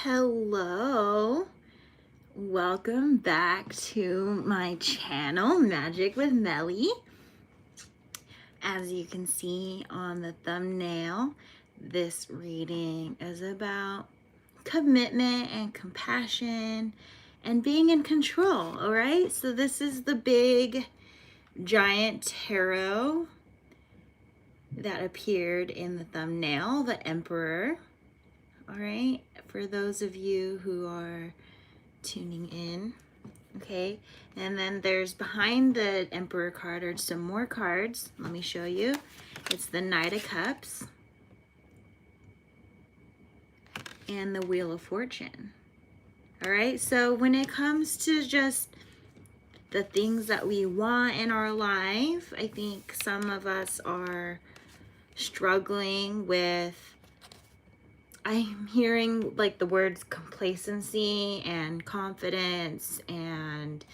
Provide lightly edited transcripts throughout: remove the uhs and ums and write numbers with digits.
Hello, welcome back to my channel, Magic with Melly. As you can see on the thumbnail, this reading is about commitment and compassion and being in control, all right? So this is the big giant tarot that appeared in the thumbnail, the Emperor. All right, for those of you who are tuning in, okay, and then there's behind the Emperor card are some more cards. Let me show you. It's the Knight of Cups and the Wheel of Fortune. All right, so when it comes to just the things that we want in our life, I think some of us are struggling with, I'm hearing like the words complacency and confidence and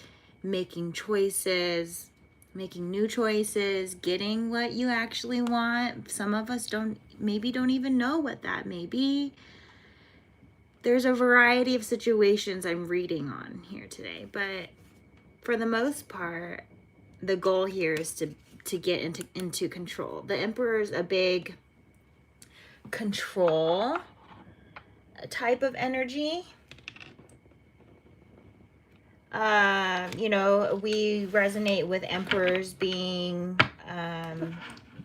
making choices, making new choices, getting what you actually want. Some of us maybe don't even know what that may be. There's a variety of situations I'm reading on here today, but for the most part, the goal here is to get into control. The Emperor's a big control type of energy. You know, we resonate with emperors being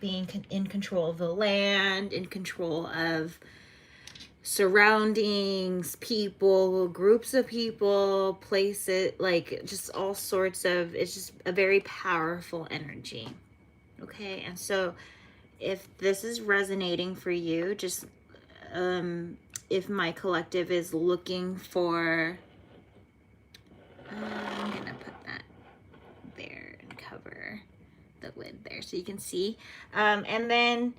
in control of the land, in control of surroundings, people, groups of people, places, like just all sorts of, it's just a very powerful energy. Okay, and so if this is resonating for you, just if my collective is looking for, I'm gonna put that there and cover the lid there so you can see. And then,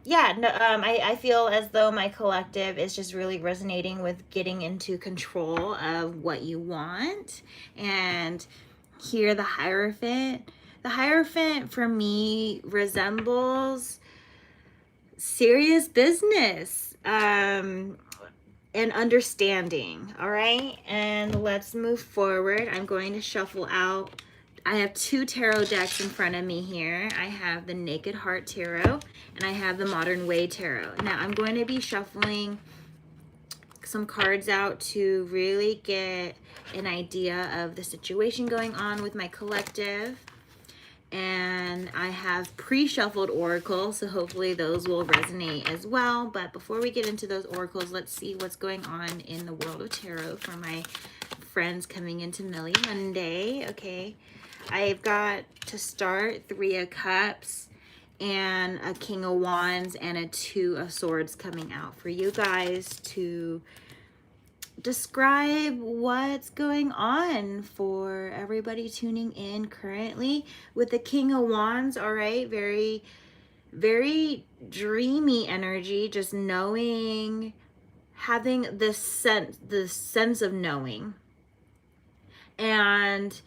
yeah, no, I feel as though my collective is just really resonating with getting into control of what you want. And here, the Hierophant. The Hierophant for me resembles serious business and understanding. All right, and let's move forward. I'm going to shuffle out. I have two tarot decks in front of me here. I have the Naked Heart Tarot and I have the Modern Way Tarot. Now I'm going to be shuffling some cards out to really get an idea of the situation going on with my collective. And I have pre-shuffled oracles, so hopefully those will resonate as well. But before we get into those oracles, let's see what's going on in the world of tarot for my friends coming into Melly Monday. Okay, I've got to start 3 of Cups and a King of Wands and a 2 of Swords coming out for you guys to describe what's going on for everybody tuning in currently with the King of Wands. All right, very, very dreamy energy, just knowing, having this sense of knowing. And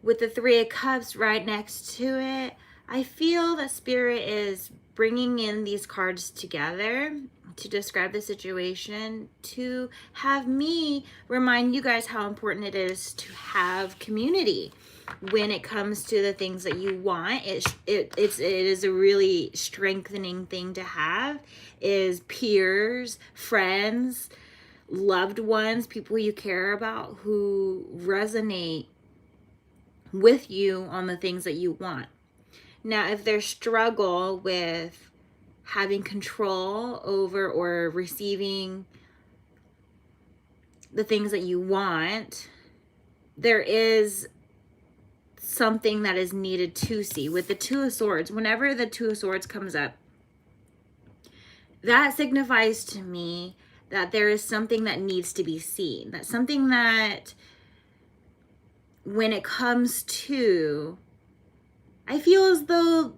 with the 3 of Cups right next to it, I feel that Spirit is bringing in these cards together to describe the situation, to have me remind you guys how important it is to have community when it comes to the things that you want. It is a really strengthening thing to have, is peers, friends, loved ones, people you care about who resonate with you on the things that you want. Now, if there's struggle with having control over or receiving the things that you want, there is something that is needed to see. With the 2 of Swords, whenever the 2 of Swords comes up, that signifies to me that there is something that needs to be seen. That's something that, when it comes to, I feel as though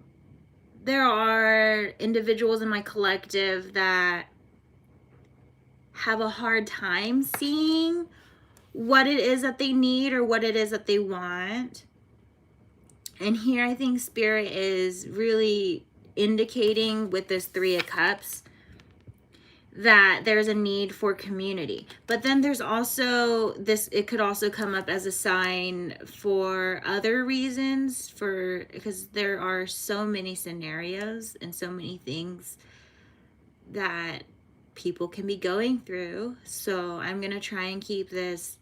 there are individuals in my collective that have a hard time seeing what it is that they need or what it is that they want. And here I think Spirit is really indicating with this 3 of Cups that there's a need for community. But then there's also this, it could also come up as a sign for other reasons, for because there are so many scenarios and so many things that people can be going through. So I'm going to try and keep this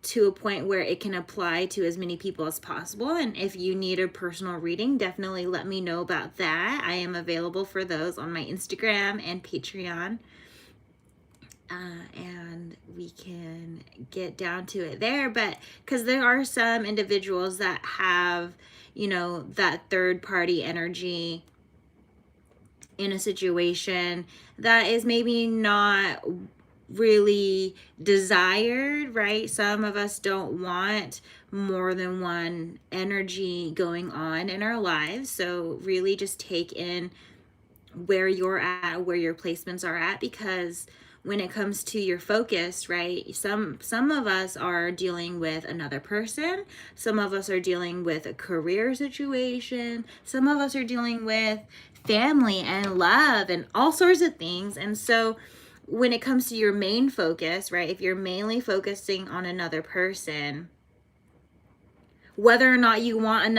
to a point where it can apply to as many people as possible. And if you need a personal reading, definitely let me know about that. I am available for those on my Instagram and Patreon. And we can get down to it there. But because there are some individuals that have, you know, that third party energy in a situation that is maybe not really desired, right? Some of us don't want more than one energy going on in our lives. So really just take in where you're at, where your placements are at, because when it comes to your focus, right, some of us are dealing with another person, some of us are dealing with a career situation, some of us are dealing with family and love and all sorts of things. And so when it comes to your main focus, right, if you're mainly focusing on another person, whether or not you want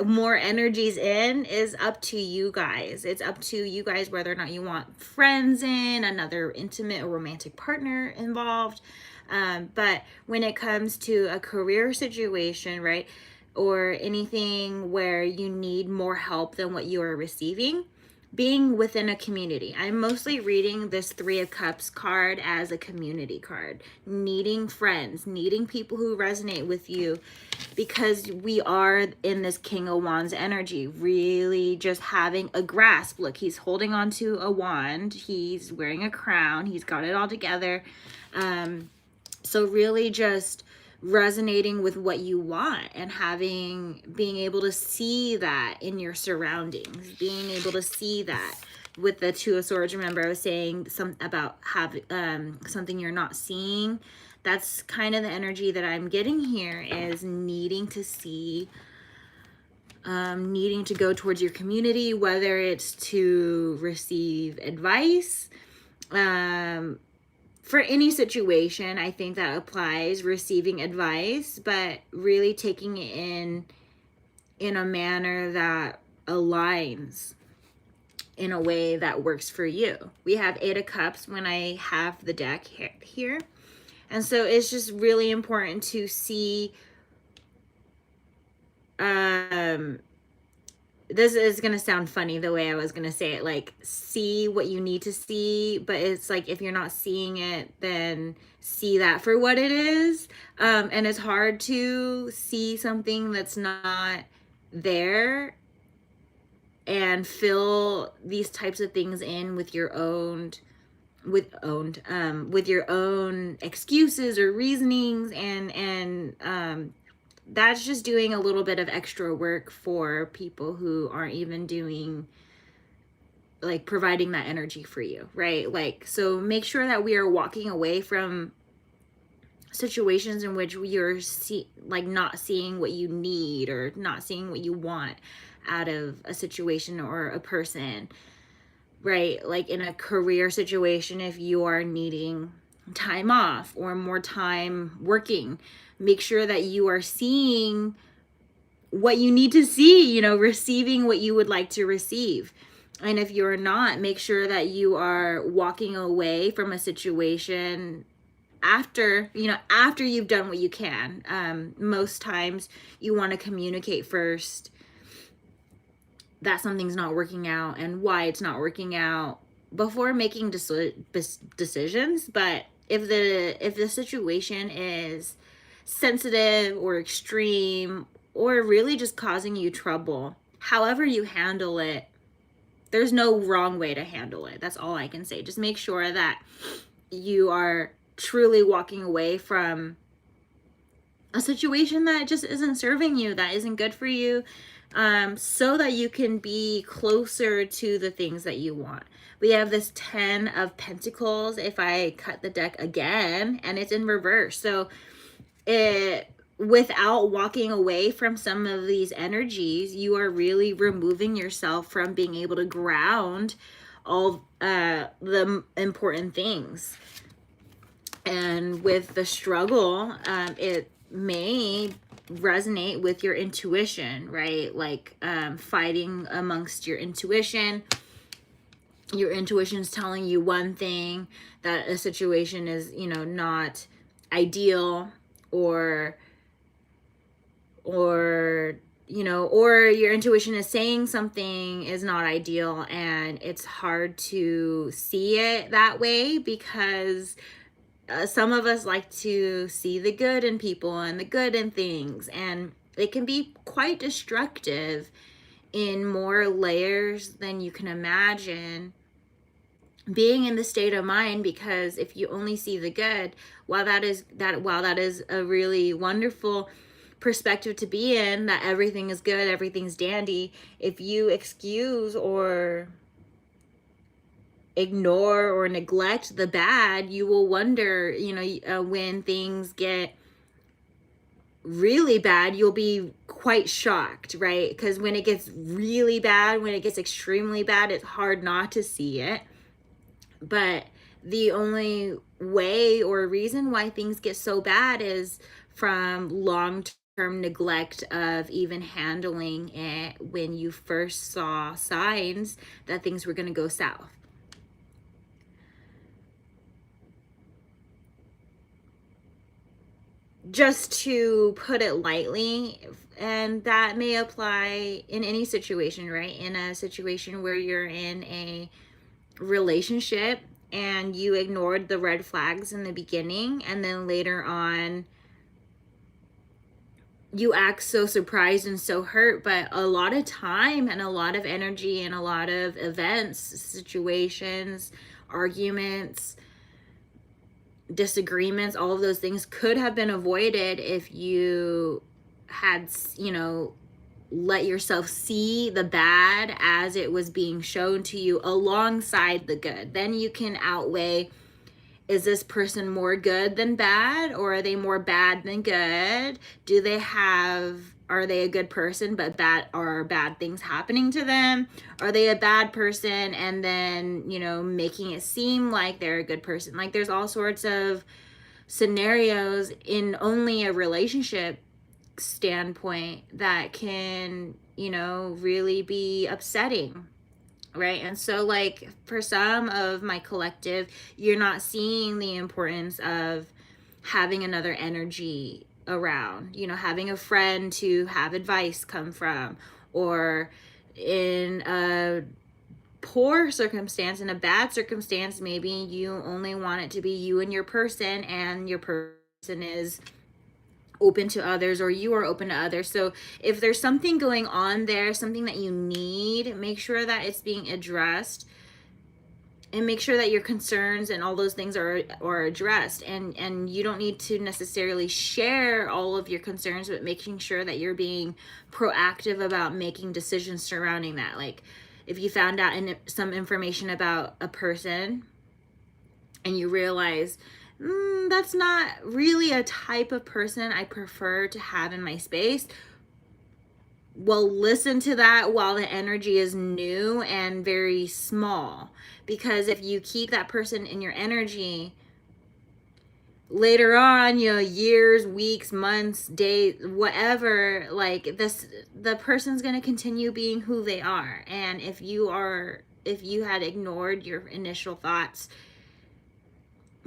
more energies in is up to you guys. It's up to you guys whether or not you want friends in, another intimate or romantic partner involved. But when it comes to a career situation, right, or anything where you need more help than what you are receiving, being within a community. I'm mostly reading this Three of Cups card as a community card. Needing friends, needing people who resonate with you, because we are in this King of Wands energy, really just having a grasp. Look, he's holding on to a wand. He's wearing a crown. He's got it all together. So really just resonating with what you want and being able to see that in your surroundings, being able to see that with the Two of Swords. Remember I was saying about having something you're not seeing. That's kind of the energy that I'm getting here, is needing to see, needing to go towards your community, whether it's to receive advice, for any situation. I think that applies, receiving advice, but really taking it in a manner that aligns in a way that works for you. We have Eight of Cups when I have the deck here. And so it's just really important to see, this is going to sound funny the way I was going to say it, like see what you need to see, but it's like if you're not seeing it, then see that for what it is. And it's hard to see something that's not there and fill these types of things in with your own excuses or reasonings, and that's just doing a little bit of extra work for people who aren't even doing, like, providing that energy for you, right? Like, so make sure that we are walking away from situations in which you're not seeing what you need or not seeing what you want out of a situation or a person, right? Like in a career situation, if you are needing time off or more time working, make sure that you are seeing what you need to see, receiving what you would like to receive. And if you're not, make sure that you are walking away from a situation after you've done what you can. Most times you want to communicate first that something's not working out and why it's not working out before making decisions. But if the situation is sensitive or extreme or really just causing you trouble, however you handle it, there's no wrong way to handle it. That's all I can say. Just make sure that you are truly walking away from a situation that just isn't serving you, that isn't good for you, so that you can be closer to the things that you want. We have this 10 of Pentacles if I cut the deck again, and it's in reverse. So without walking away from some of these energies, you are really removing yourself from being able to ground all the important things. And with the struggle, it may resonate with your intuition, right? Like fighting amongst your intuition. Your intuition's telling you one thing, that a situation is, you know, not ideal, or you know, or your intuition is saying something is not ideal, and it's hard to see it that way because some of us like to see the good in people and the good in things, and it can be quite destructive in more layers than you can imagine, being in the state of mind. Because if you only see the good, while that is a really wonderful perspective to be in, that everything is good, everything's dandy, if you excuse or ignore or neglect the bad, you will wonder, you know, when things get really bad, you'll be quite shocked, right? Because when it gets really bad, when it gets extremely bad, it's hard not to see it. But the only way or reason why things get so bad is from long-term neglect of even handling it when you first saw signs that things were going to go south. Just to put it lightly, and that may apply in any situation, right? In a situation where you're in a relationship and you ignored the red flags in the beginning, and then later on you act so surprised and so hurt, but a lot of time and a lot of energy and a lot of events, situations, arguments, disagreements, all of those things could have been avoided if you had, you know, let yourself see the bad as it was being shown to you alongside the good. Then you can outweigh, is this person more good than bad, or are they more bad than good? Are they a good person but bad things happening to them? Are they a bad person and then, you know, making it seem like they're a good person? Like, there's all sorts of scenarios in only a relationship standpoint that can, you know, really be upsetting, right? And so, like, for some of my collective, you're not seeing the importance of having another energy around, you know, having a friend to have advice come from, or in a poor circumstance, in a bad circumstance, maybe you only want it to be you and your person, and your person is open to others, or you are open to others. So if there's something going on there, something that you need, make sure that it's being addressed, and make sure that your concerns and all those things are addressed. And you don't need to necessarily share all of your concerns, but making sure that you're being proactive about making decisions surrounding that. Like, if you found out some information about a person and you realize, that's not really a type of person I prefer to have in my space, well, listen to that while the energy is new and very small. Because if you keep that person in your energy, later on, you know, years, weeks, months, days, whatever, like, the person's going to continue being who they are. And if you had ignored your initial thoughts,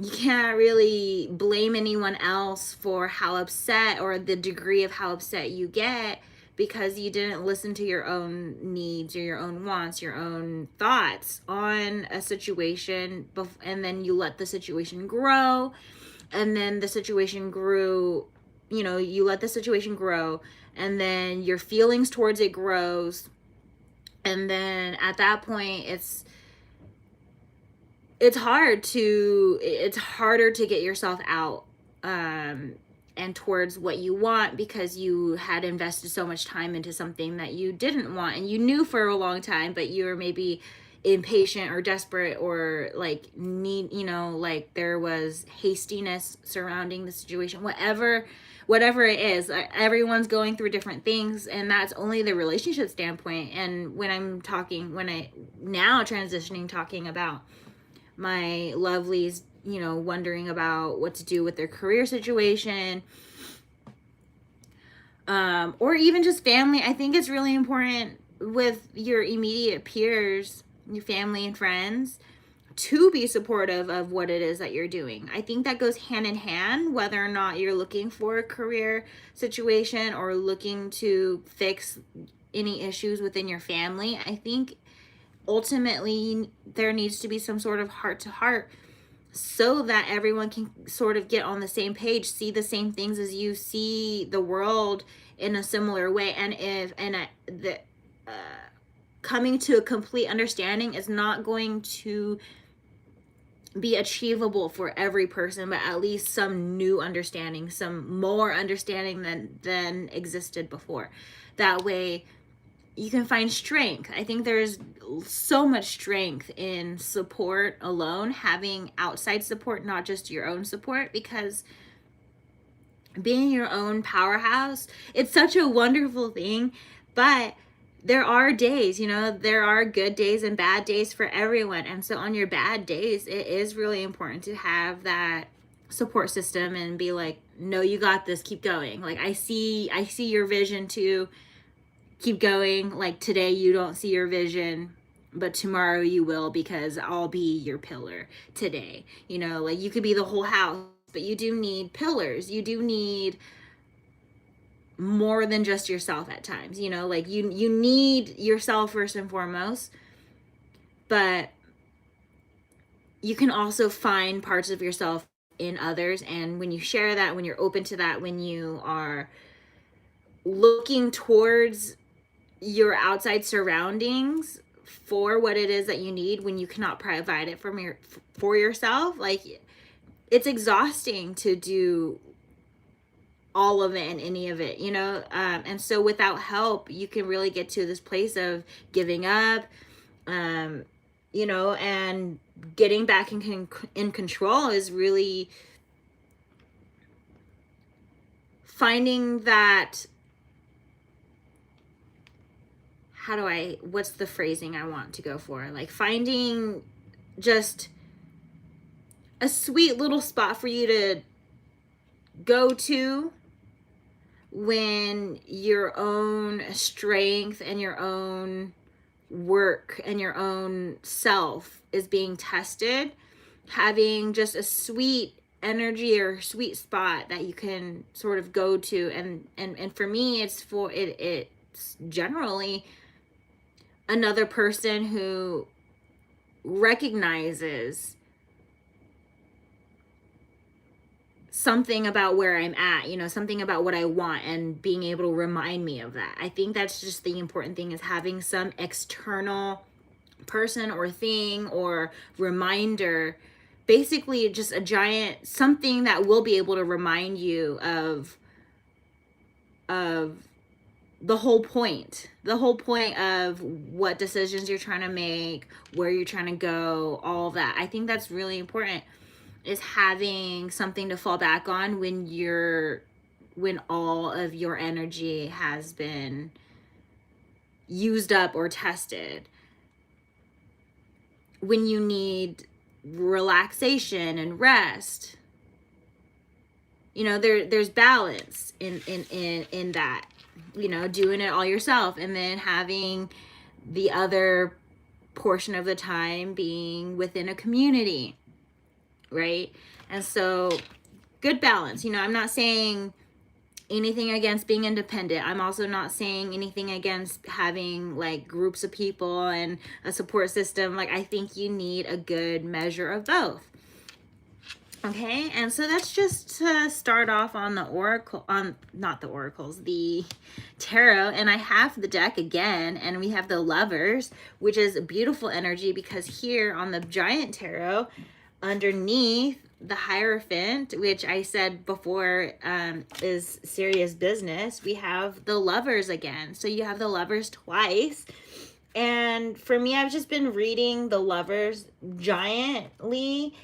you can't really blame anyone else for how upset, or the degree of how upset you get, because you didn't listen to your own needs or your own wants, your own thoughts on a situation, and then you let the situation grow, and then the situation grew, you know, you let the situation grow, and then your feelings towards it grows, and then at that point it's harder to get yourself out and towards what you want, because you had invested so much time into something that you didn't want, and you knew for a long time, but you were maybe impatient or desperate or like need, you know, like there was hastiness surrounding the situation, whatever it is. Everyone's going through different things, and that's only the relationship standpoint. And when I now transitioning, talking about my lovelies, you know, wondering about what to do with their career situation, or even just family, I think it's really important with your immediate peers, your family and friends, to be supportive of what it is that you're doing. I think that goes hand in hand, whether or not you're looking for a career situation or looking to fix any issues within your family. I think ultimately there needs to be some sort of heart to heart, so that everyone can sort of get on the same page, see the same things as you, see the world in a similar way. And coming to a complete understanding is not going to be achievable for every person, but at least some new understanding, some more understanding than existed before. That way you can find strength. I think there's so much strength in support alone, having outside support, not just your own support, because being your own powerhouse, it's such a wonderful thing. But there are days, you know, there are good days and bad days for everyone. And so on your bad days, it is really important to have that support system and be like, no, you got this, keep going. Like, I see your vision too, keep going. Like, today you don't see your vision, but tomorrow you will, because I'll be your pillar today. You know, like, you could be the whole house, but you do need pillars. You do need more than just yourself at times. You know, like, you need yourself first and foremost, but you can also find parts of yourself in others. And when you share that, when you're open to that, when you are looking towards your outside surroundings for what it is that you need, when you cannot provide it for yourself, like, it's exhausting to do all of it and any of it, you know. And so without help, you can really get to this place of giving up, you know, and getting back in control is really finding that, what's the phrasing I want to go for? Like, finding just a sweet little spot for you to go to when your own strength and your own work and your own self is being tested. Having just a sweet energy or sweet spot that you can sort of go to. And for me, it's generally another person who recognizes something about where I'm at, you know, something about what I want, and being able to remind me of that. I think that's just the important thing, is having some external person or thing or reminder, basically just a giant something that will be able to remind you of the whole point of what decisions you're trying to make, where you're trying to go, all of that. I think that's really important, is having something to fall back on when all of your energy has been used up or tested, when you need relaxation and rest. You know, there's balance in that, you know, doing it all yourself, and then having the other portion of the time being within a community, right? And so, good balance. You know, I'm not saying anything against being independent. I'm also not saying anything against having like groups of people and a support system. Like, I think you need a good measure of both. Okay, and so that's just to start off on the the tarot. And I have the deck again, and we have the Lovers, which is a beautiful energy, because here on the Giant Tarot, underneath the Hierophant, which I said before is serious business, we have the Lovers again. So you have the Lovers twice. And for me, I've just been reading The Lovers giantly,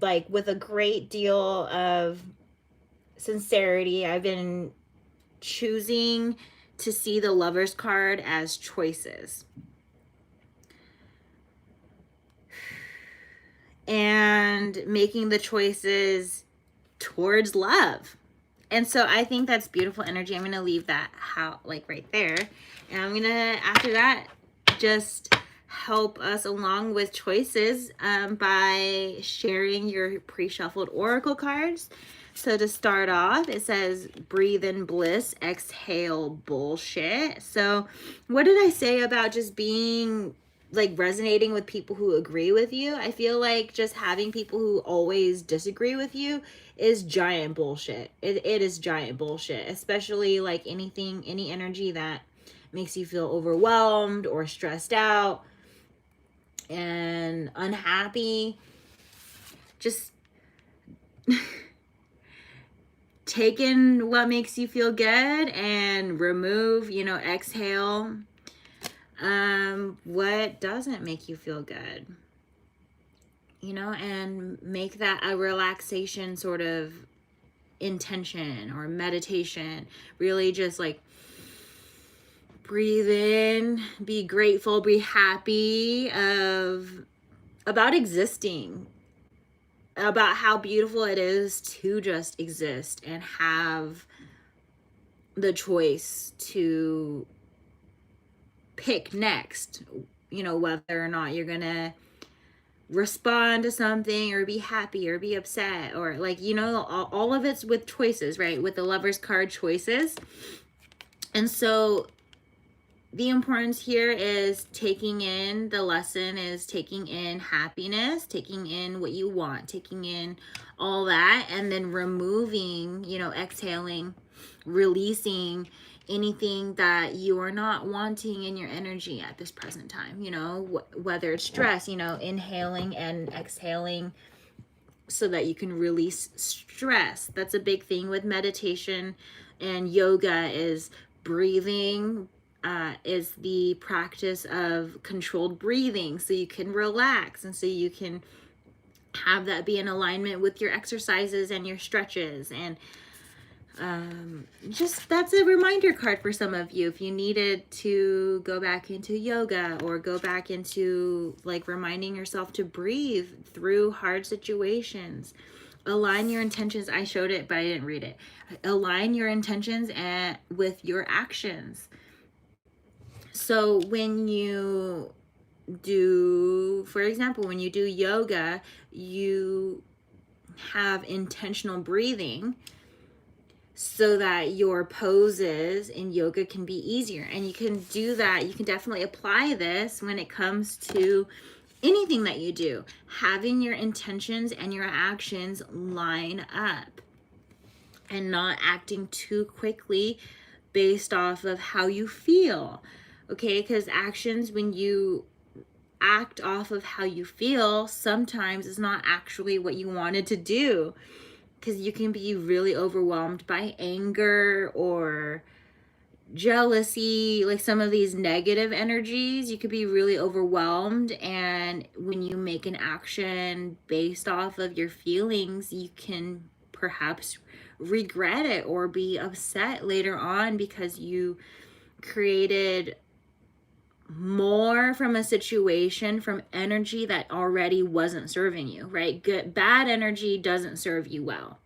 like with a great deal of sincerity. I've been choosing to see the Lovers card as choices. And making the choices towards love. And so I think that's beautiful energy. I'm going to leave that like right there. And I'm going to, after that, just help us along with choices by sharing your pre-shuffled oracle cards. So to start off, it says breathe in bliss, exhale bullshit. So what did I say about just being like resonating with people who agree with you? I feel like just having people who always disagree with you is giant bullshit. It is giant bullshit, especially like any energy that makes you feel overwhelmed or stressed out and unhappy. Just take in what makes you feel good and remove, exhale what doesn't make you feel good, and make that a relaxation sort of intention or meditation. Really just like breathe in, be grateful, be happy about existing, about how beautiful it is to just exist and have the choice to pick next, whether or not you're gonna respond to something or be happy or be upset or like, all of it's with choices, right? With the Lovers card, choices. And so the importance here is taking in the lesson, is taking in happiness, taking in what you want, taking in all that, and then removing, exhaling, releasing anything that you are not wanting in your energy at this present time, whether it's stress, inhaling and exhaling so that you can release stress. That's a big thing with meditation and yoga, is breathing, is the practice of controlled breathing so you can relax and so you can have that be in alignment with your exercises and your stretches. And just that's a reminder card for some of you if you needed to go back into yoga or go back into like reminding yourself to breathe through hard situations. Align your intentions. I showed it, but I didn't read it. Align your intentions with your actions. So when you do, for example, when you do yoga, you have intentional breathing so that your poses in yoga can be easier. And you can do that. You can definitely apply this when it comes to anything that you do. Having your intentions and your actions line up and not acting too quickly based off of how you feel. Okay, because actions, when you act off of how you feel, sometimes it's not actually what you wanted to do. Because you can be really overwhelmed by anger or jealousy, like some of these negative energies. You could be really overwhelmed, and when you make an action based off of your feelings, you can perhaps regret it or be upset later on because you created more from a situation, from energy that already wasn't serving you, right? Bad energy doesn't serve you well.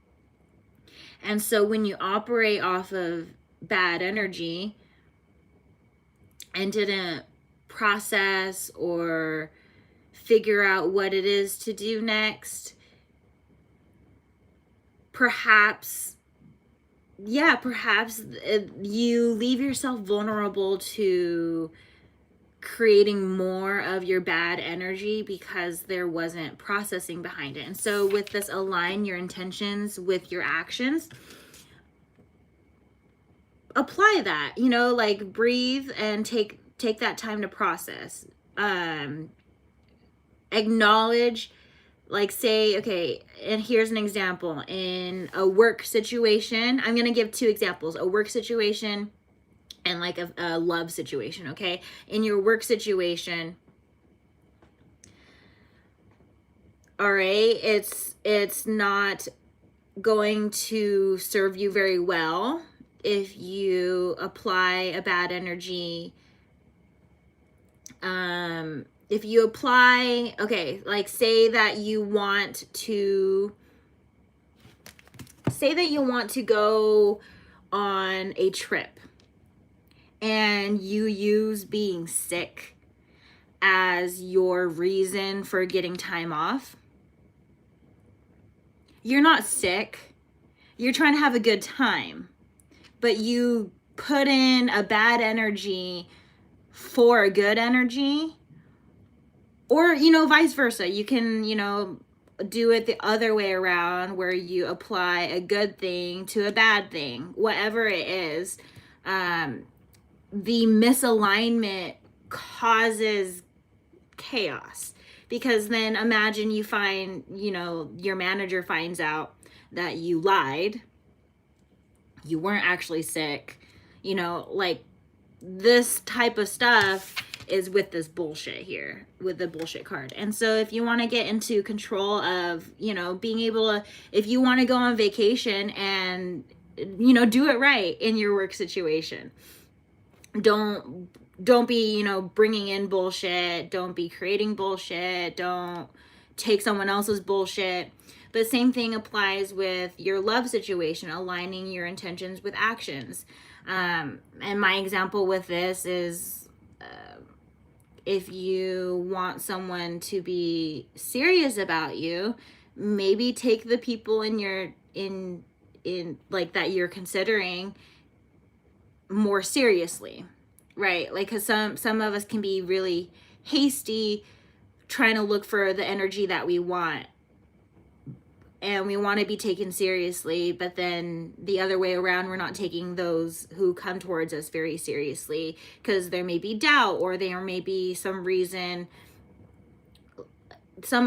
And so when you operate off of bad energy and didn't process or figure out what it is to do next, perhaps you leave yourself vulnerable to creating more of your bad energy because there wasn't processing behind it. And so with this, align your intentions with your actions. Apply that, like breathe and take that time to process. Acknowledge, like say, okay, and here's an example. In a work situation, I'm going to give two examples. A work situation and like a love situation, okay? In your work situation, all right, it's not going to serve you very well if you apply a bad energy. If you apply, okay, like say that you want to go on a trip and you use being sick as your reason for getting time off. You're not sick. You're trying to have a good time, but you put in a bad energy for a good energy, or, vice versa. You can, do it the other way around where you apply a good thing to a bad thing, whatever it is. The misalignment causes chaos, because then imagine you find, your manager finds out that you lied, you weren't actually sick, like this type of stuff is with this bullshit here, with the bullshit card. And so if you want to get into control of, being able to, if you want to go on vacation and, do it right in your work situation, don't be, bringing in bullshit, don't be creating bullshit, don't take someone else's bullshit. But same thing applies with your love situation, aligning your intentions with actions. And my example with this is, if you want someone to be serious about you, maybe take the people in like that you're considering more seriously, right? Like, because some of us can be really hasty trying to look for the energy that we want, and we want to be taken seriously, but then the other way around, we're not taking those who come towards us very seriously, because there may be doubt, or there may be some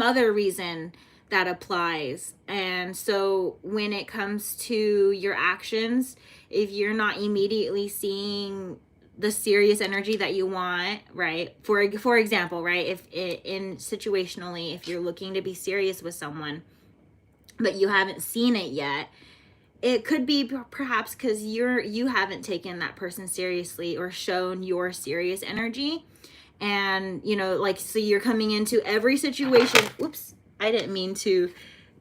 other reason that applies. And so when it comes to your actions, if you're not immediately seeing the serious energy that you want, right? For example, right? If situationally, if you're looking to be serious with someone, but you haven't seen it yet, it could be perhaps because you haven't taken that person seriously or shown your serious energy. And like, so you're coming into every situation, whoops, I didn't mean to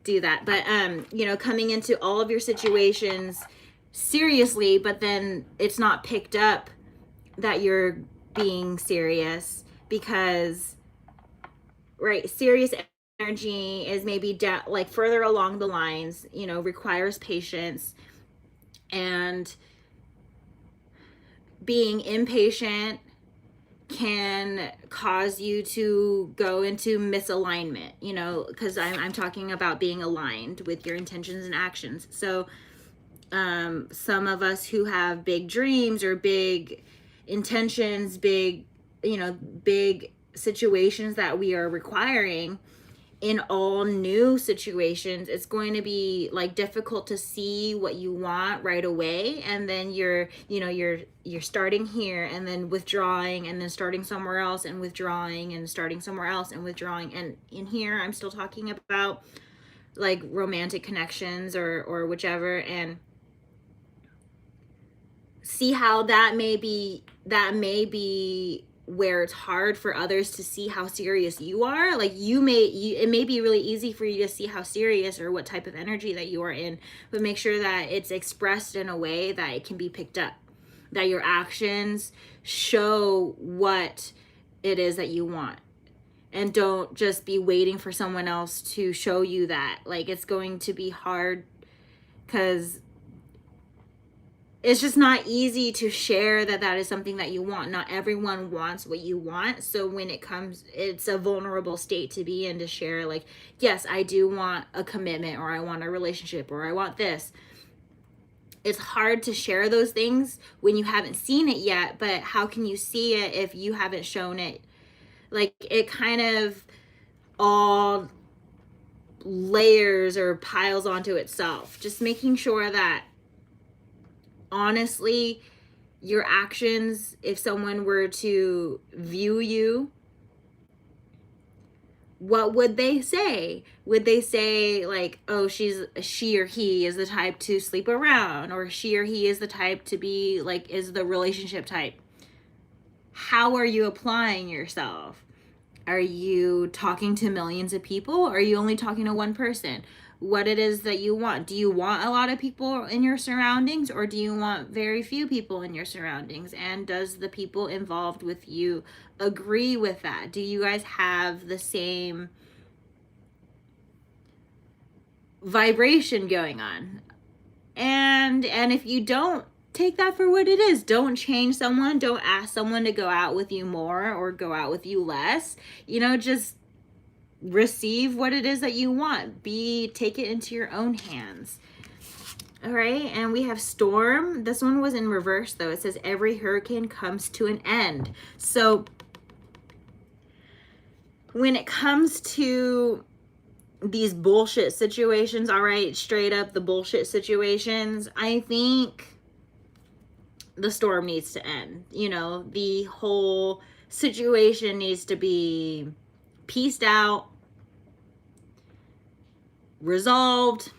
do that, but coming into all of your situations seriously, but then it's not picked up that you're being serious, because, right, serious energy is maybe like further along the lines, requires patience, and being impatient can cause you to go into misalignment, because I'm talking about being aligned with your intentions and actions. So some of us who have big dreams or big intentions, big situations that we are requiring, in all new situations, it's going to be like difficult to see what you want right away, and then you're starting here and then withdrawing, and then starting somewhere else and withdrawing, and starting somewhere else and withdrawing. And in here I'm still talking about like romantic connections or whichever, and see how that may be where it's hard for others to see how serious you are. Like it may be really easy for you to see how serious or what type of energy that you are in, but make sure that it's expressed in a way that it can be picked up, that your actions show what it is that you want, and don't just be waiting for someone else to show you that. Like, it's going to be hard, because it's just not easy to share that is something that you want. Not everyone wants what you want. So when it comes, it's a vulnerable state to be in, to share, like, yes, I do want a commitment, or I want a relationship, or I want this. It's hard to share those things when you haven't seen it yet, but how can you see it if you haven't shown it? Like, it kind of all layers or piles onto itself. Just making sure that, honestly, your actions, if someone were to view you, what would they say? Would they say like, oh, she or he is the type to sleep around, or she or he is the type to be like, is the relationship type? How are you applying yourself? Are you talking to millions of people, or are you only talking to one person? What it is that you want. Do you want a lot of people in your surroundings, or do you want very few people in your surroundings? And does the people involved with you agree with that? Do you guys have the same vibration going on? And if you don't, take that for what it is. Don't change someone. Don't ask someone to go out with you more or go out with you less. Just receive what it is that you want. Take it into your own hands. All right, and we have storm. This one was in reverse though. It says every hurricane comes to an end. So when it comes to these bullshit situations, all right, straight up the bullshit situations, I think the storm needs to end. The whole situation needs to be pieced out, resolved,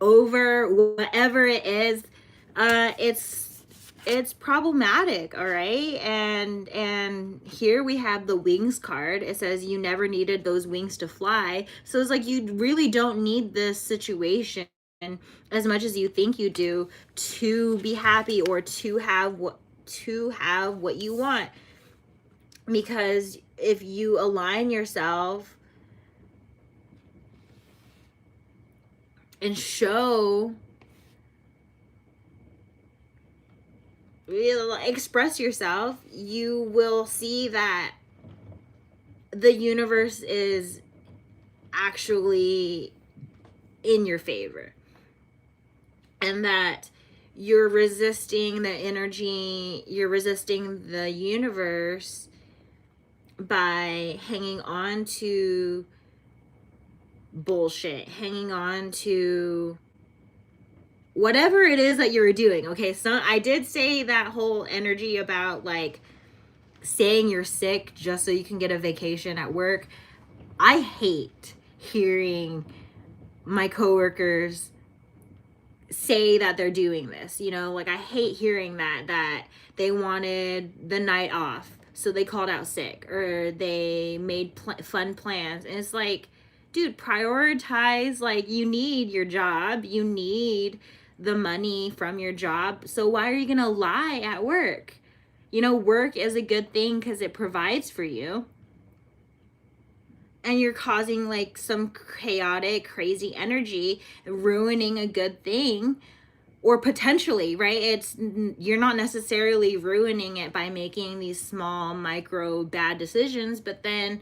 over, whatever it is. It's problematic, all right? And here we have the wings card. It says you never needed those wings to fly. So it's like you really don't need this situation as much as you think you do to be happy or to have what you want. Because if you align yourself and express yourself, you will see that the universe is actually in your favor, and that you're resisting the energy, you're resisting the universe by hanging on to bullshit, hanging on to whatever it is that you're doing. Okay, so I did say that whole energy about like saying you're sick just so you can get a vacation at work. I hate hearing my coworkers say that they're doing this. Like I hate hearing that they wanted the night off, so they called out sick, or they made fun plans. And it's like, dude, prioritize. Like, you need your job, you need the money from your job, so why are you gonna lie at work? Work is a good thing because it provides for you, and you're causing like some chaotic, crazy energy, ruining a good thing. Or potentially, right? You're not necessarily ruining it by making these small micro bad decisions, but then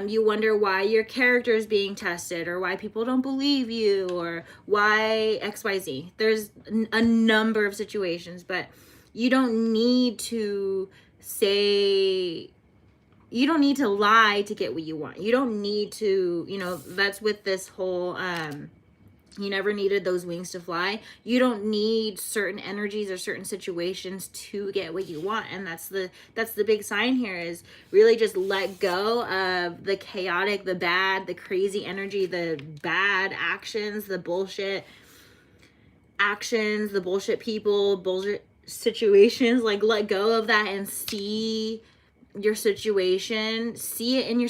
you wonder why your character is being tested, or why people don't believe you, or why XYZ. There's a number of situations, but you don't need to lie to get what you want. You don't need to, that's with this whole, you never needed those wings to fly. You don't need certain energies or certain situations to get what you want. And that's the big sign here, is really just let go of the chaotic, the bad, the crazy energy, the bad actions, the bullshit actions, the bullshit people, bullshit situations. Like, let go of that and see it in your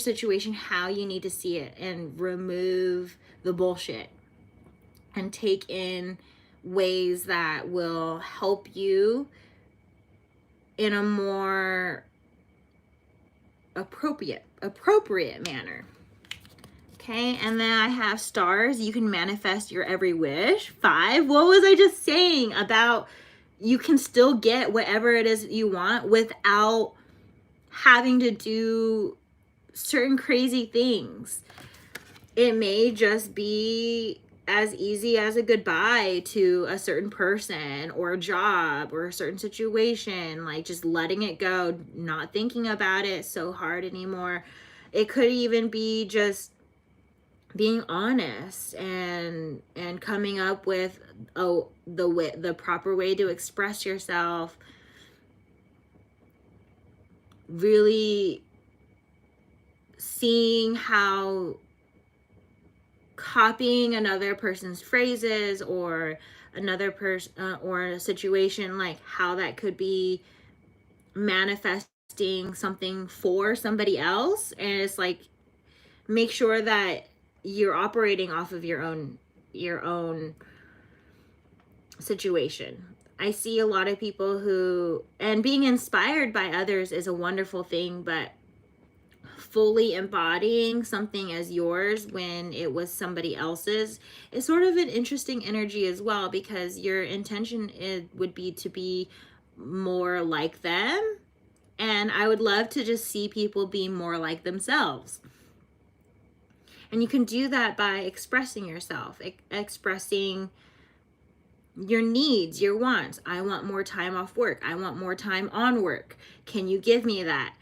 situation how you need to see it, and remove the bullshit and take in ways that will help you in a more appropriate manner. Okay, and then I have stars. You can manifest your every wish. 5. What was I just saying about you can still get whatever it is you want without having to do certain crazy things? It may just be as easy as a goodbye to a certain person or a job or a certain situation, like just letting it go, not thinking about it so hard anymore. It could even be just being honest and coming up with the proper way to express yourself, really seeing how copying another person's phrases or another person or a situation, like how that could be manifesting something for somebody else. And it's like, make sure that you're operating off of your own situation. I see a lot of people who, and being inspired by others is a wonderful thing, but fully embodying something as yours when it was somebody else's is sort of an interesting energy as well, because your intention would be to be more like them. And I would love to just see people be more like themselves. And you can do that by expressing yourself, expressing your needs, your wants. I want more time off work. I want more time on work. Can you give me that?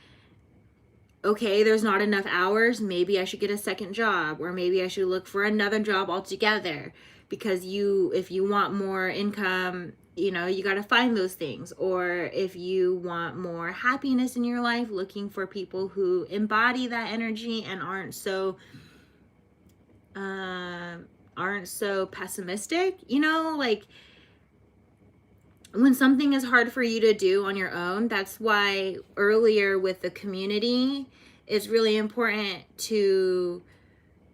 Okay, there's not enough hours. Maybe I should get a second job, or maybe I should look for another job altogether, because if you want more income, you got to find those things. Or if you want more happiness in your life, looking for people who embody that energy and aren't so pessimistic, like when something is hard for you to do on your own. That's why earlier with the community, it's really important to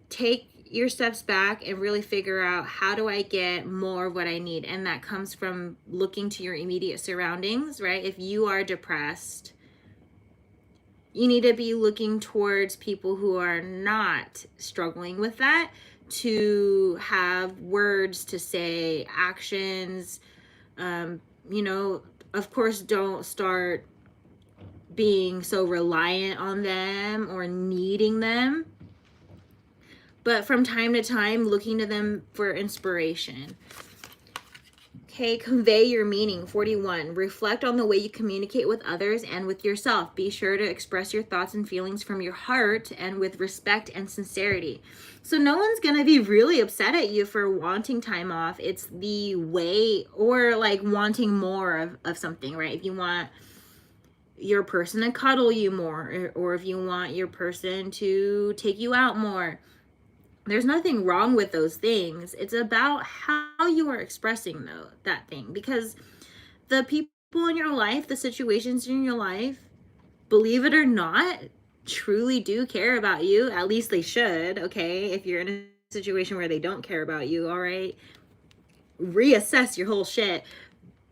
take your steps back and really figure out, how do I get more of what I need? And that comes from looking to your immediate surroundings, right? If you are depressed, you need to be looking towards people who are not struggling with that, to have words to say, actions. Of course, don't start being so reliant on them or needing them, but from time to time, looking to them for inspiration. Okay, convey your meaning. 41. Reflect on the way you communicate with others and with yourself. Be sure to express your thoughts and feelings from your heart and with respect and sincerity. So no one's going to be really upset at you for wanting time off. It's the way, or like wanting more of something, right? If you want your person to cuddle you more, or if you want your person to take you out more, there's nothing wrong with those things. It's about how you are expressing that thing, because the people in your life, the situations in your life, believe it or not, truly do care about you. At least they should. Okay, if you're in a situation where they don't care about you, all right, reassess your whole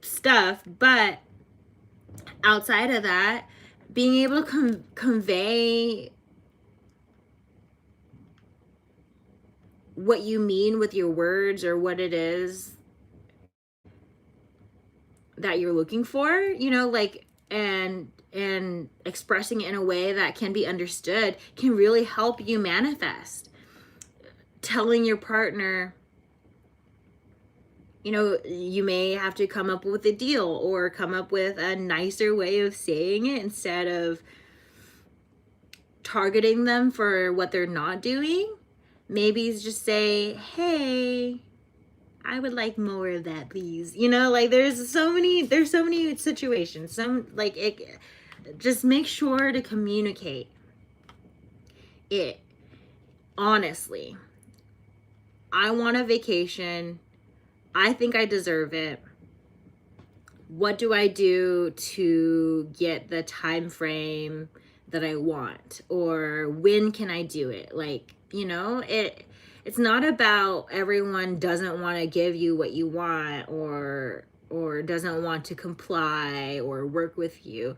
stuff. But outside of that, being able to convey what you mean with your words, or what it is that you're looking for, and expressing it in a way that can be understood, can really help you manifest. Telling your partner, you may have to come up with a deal, or come up with a nicer way of saying it, instead of targeting them for what they're not doing. Maybe just say, hey, I would like more of that, please. There's so many situations. Just make sure to communicate it honestly. I want a vacation. I think I deserve it. What do I do to get the time frame that I want? Or when can I do it? It's not about everyone doesn't want to give you what you want, or doesn't want to comply or work with you.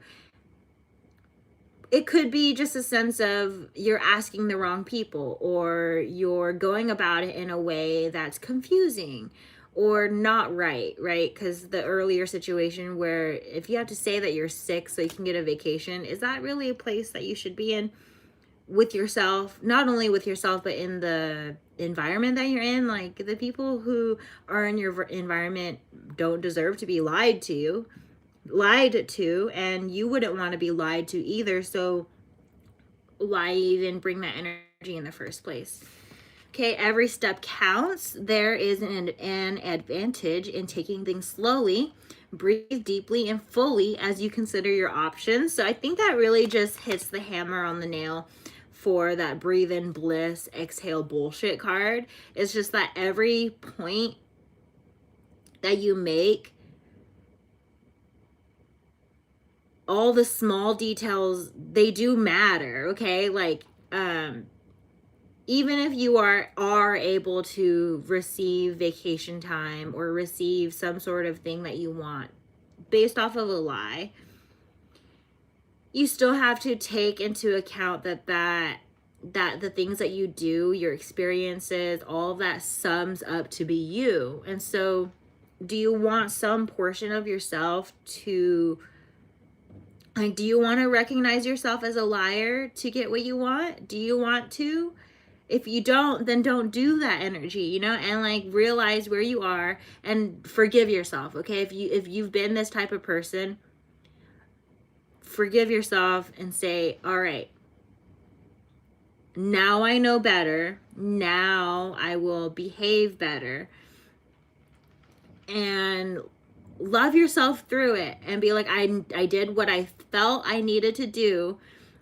It could be just a sense of you're asking the wrong people, or you're going about it in a way that's confusing or not right? Because the earlier situation where, if you have to say that you're sick so you can get a vacation, is that really a place that you should be in with yourself? Not only with yourself, but in the environment that you're in. Like, the people who are in your environment don't deserve to be lied to, and you wouldn't want to be lied to either. So why even bring that energy in the first place? Okay, every step counts. There is an advantage in taking things slowly. Breathe deeply and fully as you consider your options. So I think that really just hits the hammer on the nail for that breathe in bliss, exhale bullshit card. It's just that every point that you make, all the small details, they do matter, okay? Like, even if you are able to receive vacation time or receive some sort of thing that you want based off of a lie, you still have to take into account that the things that you do, your experiences, all of that sums up to be you. And so do you want some portion of yourself to, like, do you want to recognize yourself as a liar to get what you want? Do you want to? If you don't, then don't do that energy, you know, and like realize where you are and forgive yourself. Okay, if you've been this type of person, forgive yourself and say, all right, now I know better. Now I will behave better. And love yourself through it and be like, I did what I felt I needed to do,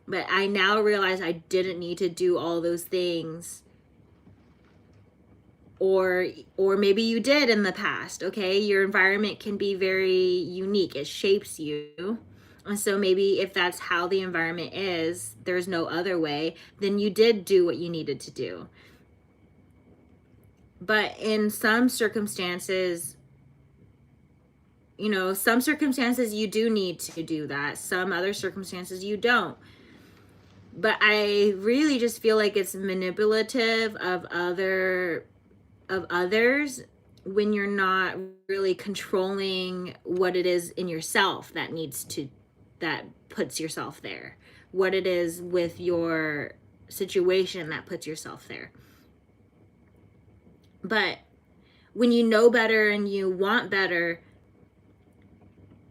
but I now realize I didn't need to do all those things. Or maybe you did in the past. Okay, your environment can be very unique. It shapes you. And so maybe if that's how the environment is, there's no other way, then you did do what you needed to do. But in some circumstances, you know, some circumstances you do need to do that. Some other circumstances you don't. But I really just feel like it's manipulative of others when you're not really controlling what it is in yourself that puts yourself there. What it is with your situation that puts yourself there. But when you know better and you want better,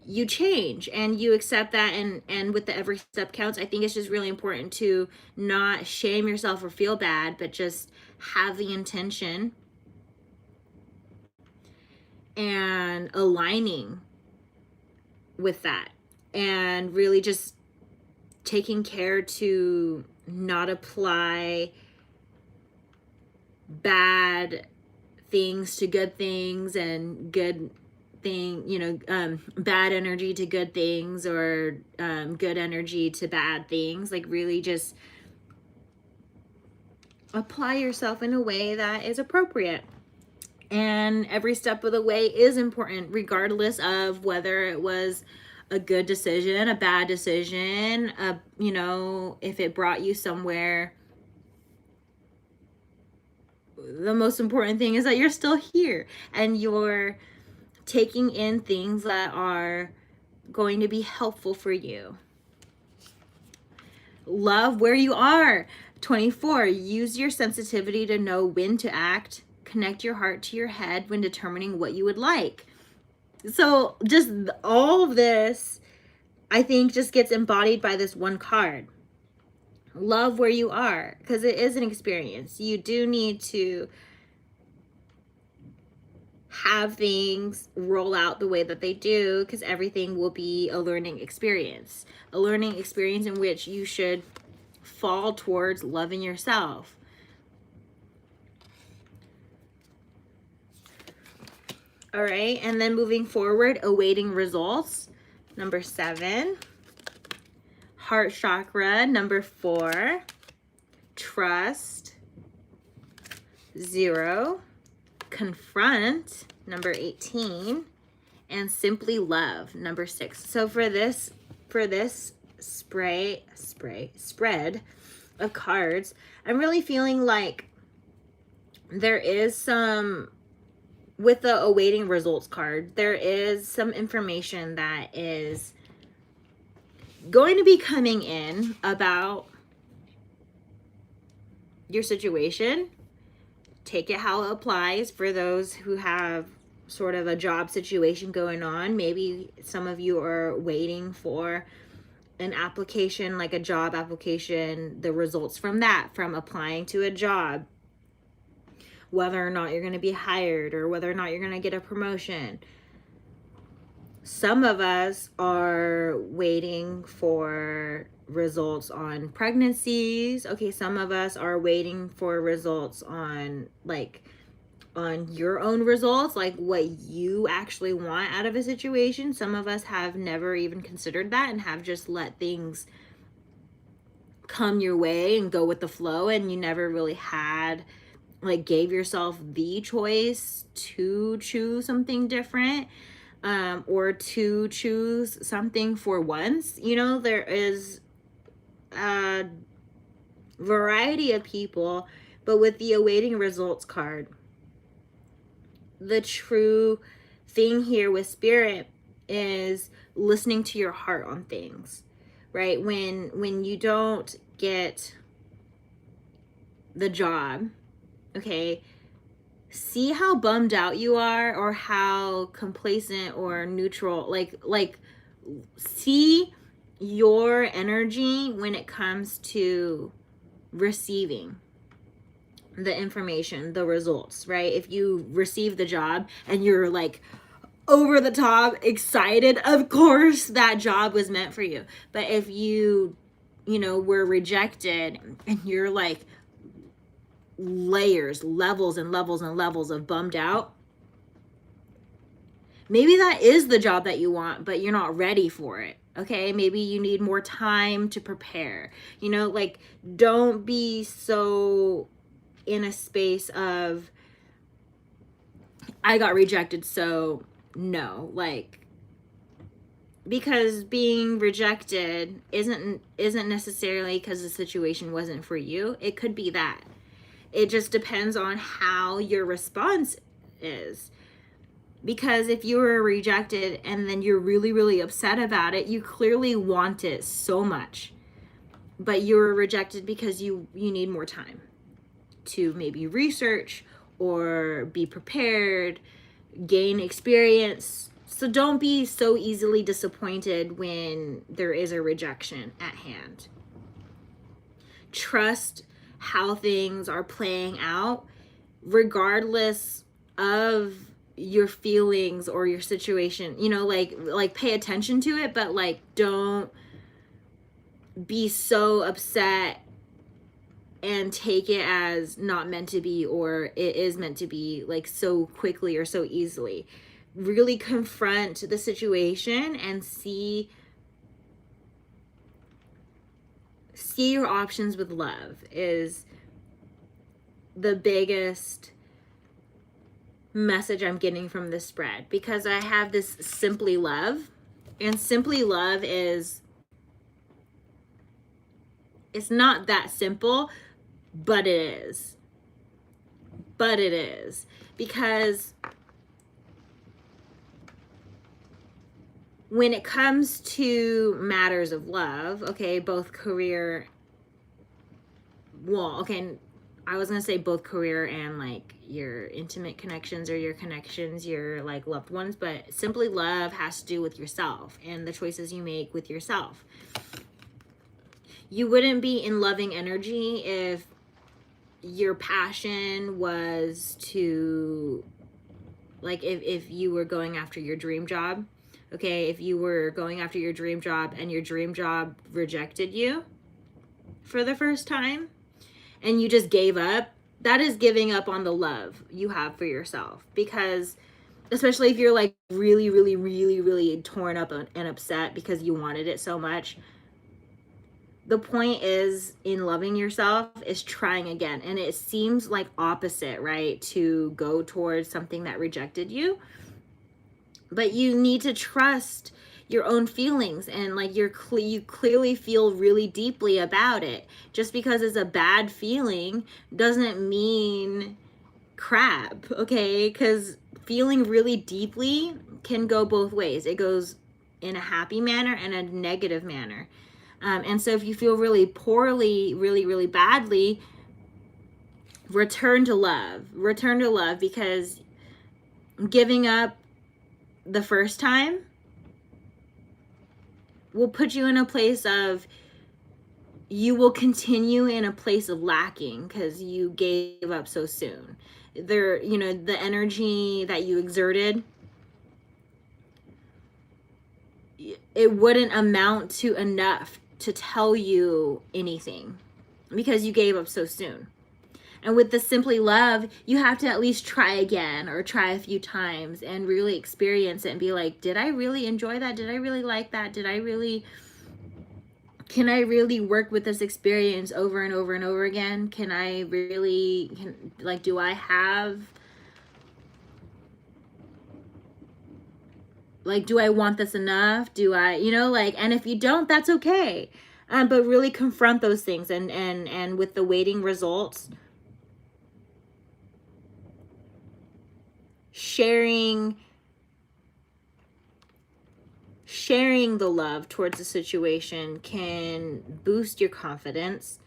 you change and you accept that, and with the every step counts, I think it's just really important to not shame yourself or feel bad, but just have the intention and aligning with that, and really just taking care to not apply bad things to good things and good thing, you know, bad energy to good things, or good energy to bad things. Like really just apply yourself in a way that is appropriate. And every step of the way is important, regardless of whether it was a good decision, a bad decision, you know, if it brought you somewhere. The most important thing is that you're still here and you're taking in things that are going to be helpful for you. Love where you are. 24, use your sensitivity to know when to act. Connect your heart to your head when determining what you would like. So just all of this, I think, just gets embodied by this one card. Love where you are, because it is an experience. You do need to have things roll out the way that they do, because everything will be a learning experience. A learning experience in which you should fall towards loving yourself. All right, and then moving forward, awaiting results. Number 7. Heart chakra. Number 4. Trust. 0. Confront. Number 18. And simply love. Number 6. So for this spread of cards, I'm really feeling like there is some, with the awaiting results card, there is some information that is going to be coming in about your situation. Take it how it applies for those who have sort of a job situation going on. Maybe some of you are waiting for an application, like a job application, the results from that, from applying to a job. whether or not you're going to be hired or whether or not you're going to get a promotion. Some of us are waiting for results on pregnancies. Okay, some of us are waiting for results on your own results, like what you actually want out of a situation. Some of us have never even considered that and have just let things come your way and go with the flow, and you never really gave yourself the choice to choose something different, or to choose something for once. There is a variety of people, but with the awaiting results card, the true thing here with spirit is listening to your heart on things, right? When you don't get the job, okay, see how bummed out you are, or how complacent or neutral, like see your energy when it comes to receiving the information, the results, right? If you receive the job and you're like over the top excited, of course that job was meant for you. But if you were rejected and you're like levels and levels and levels of bummed out, maybe that is the job that you want, but you're not ready for it. Okay, maybe you need more time to prepare. Don't be so in a space of, I got rejected, so no. Because being rejected isn't necessarily because the situation wasn't for you. It could be that. It just depends on how your response is. Because if you were rejected and then you're really, really upset about it, you clearly want it so much. But you were rejected because you need more time to maybe research or be prepared, gain experience. So don't be so easily disappointed when there is a rejection at hand. Trust how things are playing out, regardless of your feelings or your situation. Pay attention to it, but don't be so upset and take it as not meant to be, or it is meant to be, so quickly or so easily. Really confront the situation and see your options with love is the biggest message I'm getting from this spread, because I have this simply love, and simply love it's not that simple, but it is. Because when it comes to matters of love, okay, both career, I was gonna say both career and your intimate connections, or your connections, your loved ones, but simply love has to do with yourself and the choices you make with yourself. You wouldn't be in loving energy if your passion was to, if you were going after your dream job, okay, if you were going after your dream job and your dream job rejected you for the first time and you just gave up, that is giving up on the love you have for yourself. Because especially if you're really, really, really, really torn up and upset because you wanted it so much, the point is, in loving yourself, is trying again. And it seems opposite, right, to go towards something that rejected you. But you need to trust your own feelings, and you clearly feel really deeply about it. Just because it's a bad feeling doesn't mean crap, okay? Because feeling really deeply can go both ways. It goes in a happy manner and a negative manner. And so if you feel really poorly, really, really badly, return to love. Return to love, because giving up the first time will put you in a place of, you will continue in a place of lacking because you gave up so soon. there, you know, the energy that you exerted, it wouldn't amount to enough to tell you anything because you gave up so soon. And with the Simply Love, you have to at least try again or try a few times and really experience it and be like, did I really enjoy that? Did I really like that? Can I really work with this experience over and over and over again? Do I have, do I want this enough? Do I, and if you don't, that's okay. But really confront those things and with the waiting results, sharing the love towards the situation can boost your confidence.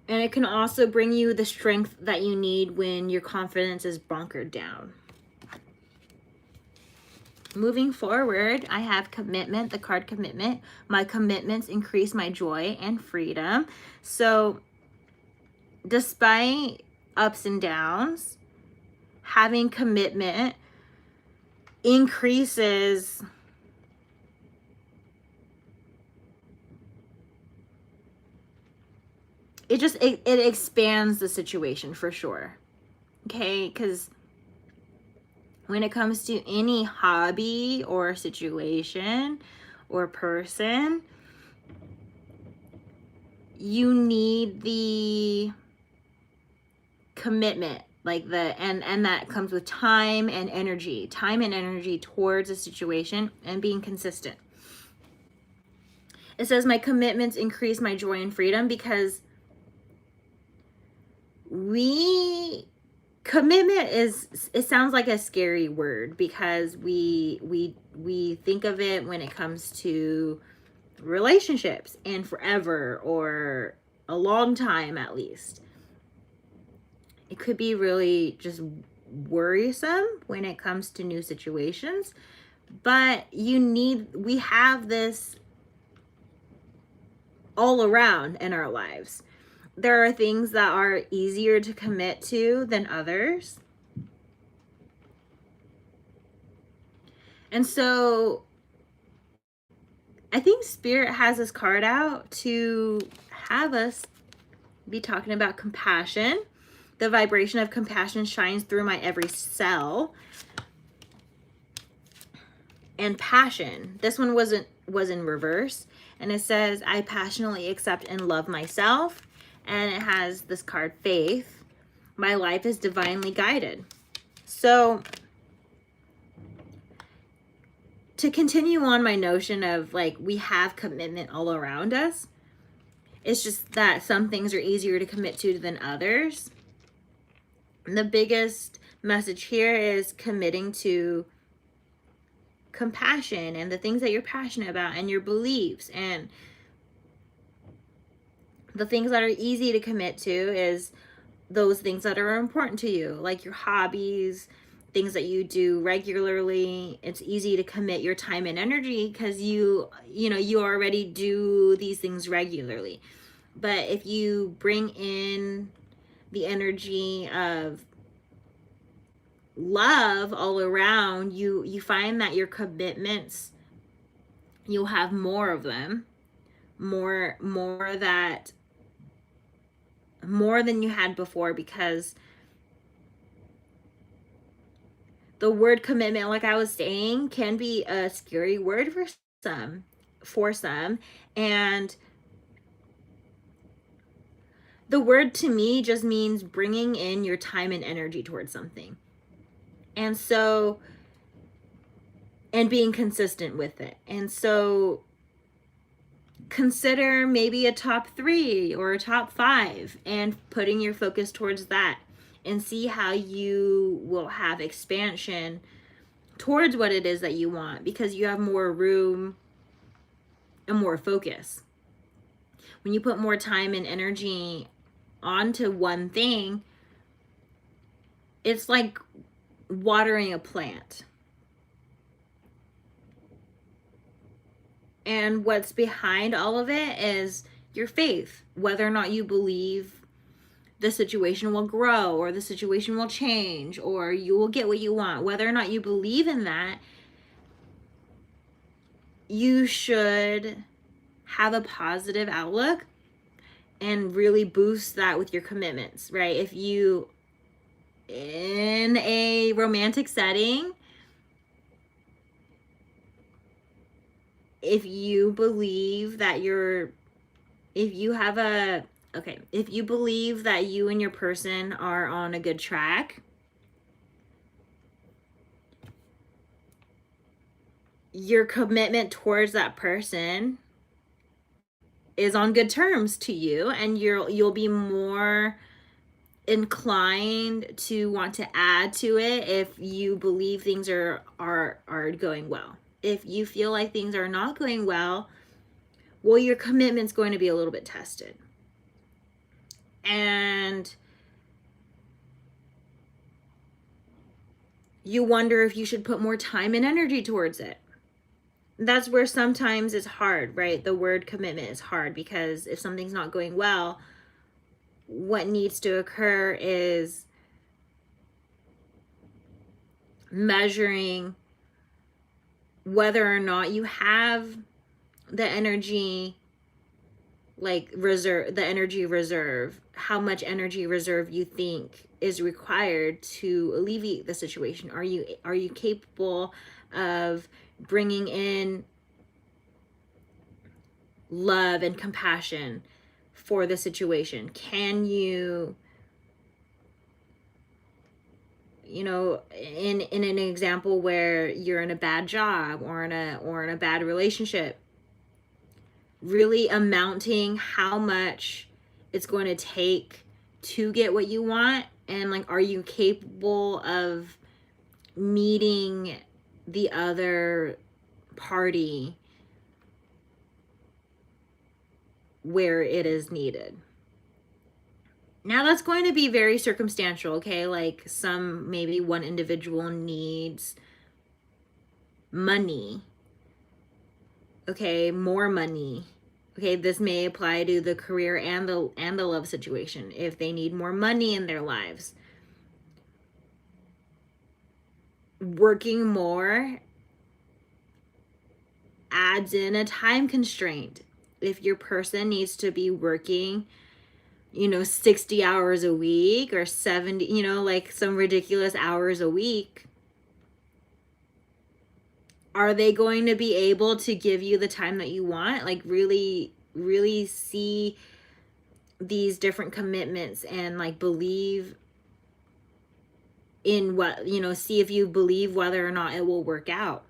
And it can also bring you the strength that you need when your confidence is bunkered down. Moving forward, I have commitment, the card commitment. My commitments increase my joy and freedom. So despite ups and downs, having commitment increases it expands the situation for sure. Okay, because when it comes to any hobby or situation or person, you need the commitment, and that comes with time and energy towards a situation and being consistent. It says my commitments increase my joy and freedom because commitment it sounds like a scary word because we think of it when it comes to relationships and forever or a long time at least. It could be really just worrisome when it comes to new situations, but we have this all around in our lives. There are things that are easier to commit to than others. And so I think Spirit has this card out to have us be talking about compassion. The vibration of compassion shines through my every cell. And passion. This one was in reverse. And it says, I passionately accept and love myself. And it has this card, faith. My life is divinely guided. So to continue on my notion of we have commitment all around us, it's just that some things are easier to commit to than others. The biggest message here is committing to compassion and the things that you're passionate about and your beliefs. And the things that are easy to commit to is those things that are important to you, like your hobbies, things that you do regularly. It's easy to commit your time and energy because you already do these things regularly. But if you bring in the energy of love all around, you find that your commitments, you'll have more of them, more than you had before, because the word commitment, like I was saying, can be a scary word for some, and the word to me just means bringing in your time and energy towards something. And so, and being consistent with it. And so consider maybe a top 3 or a top 5 and putting your focus towards that, and see how you will have expansion towards what it is that you want, because you have more room and more focus. When you put more time and energy onto one thing, it's like watering a plant. And what's behind all of it is your faith, whether or not you believe the situation will grow or the situation will change or you will get what you want, whether or not you believe in that, you should have a positive outlook and really boost that with your commitments, right? If you, in a romantic setting, if you believe that if you believe that you and your person are on a good track, your commitment towards that person is on good terms to you, and you'll be more inclined to want to add to it if you believe things are going well. If you feel like things are not going well, your commitment's going to be a little bit tested. And you wonder if you should put more time and energy towards it. That's where sometimes it's hard, right? The word commitment is hard because if something's not going well, what needs to occur is measuring whether or not you have the energy, like the energy reserve, how much energy reserve you think is required to alleviate the situation. Are you capable of bringing in love and compassion for the situation? Can you, in an example where you're in a bad job or in a bad relationship, really amounting how much it's going to take to get what you want, and like, are you capable of meeting the other party where it is needed? Now that's going to be very circumstantial, okay? Like maybe one individual needs money, okay, more money. Okay, this may apply to the career and the love situation. If they need more money in their lives, working more adds in a time constraint. If your person needs to be working 60 hours a week or 70, like some ridiculous hours a week, are they going to be able to give you the time that you want? Like really, really see these different commitments and like believe in what, see if you believe whether or not it will work out.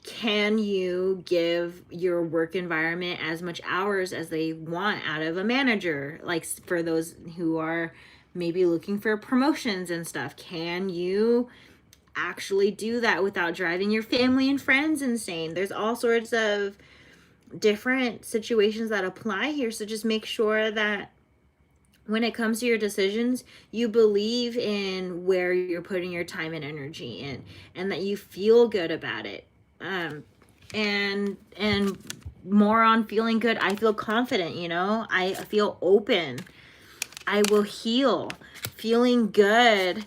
Can you give your work environment as much hours as they want out of a manager? Like for those who are maybe looking for promotions and stuff, can you actually do that without driving your family and friends insane? There's all sorts of different situations that apply here. So just make sure that when it comes to your decisions, you believe in where you're putting your time and energy in, and that you feel good about it. And more on feeling good, I feel confident, I feel open, I will heal. Feeling good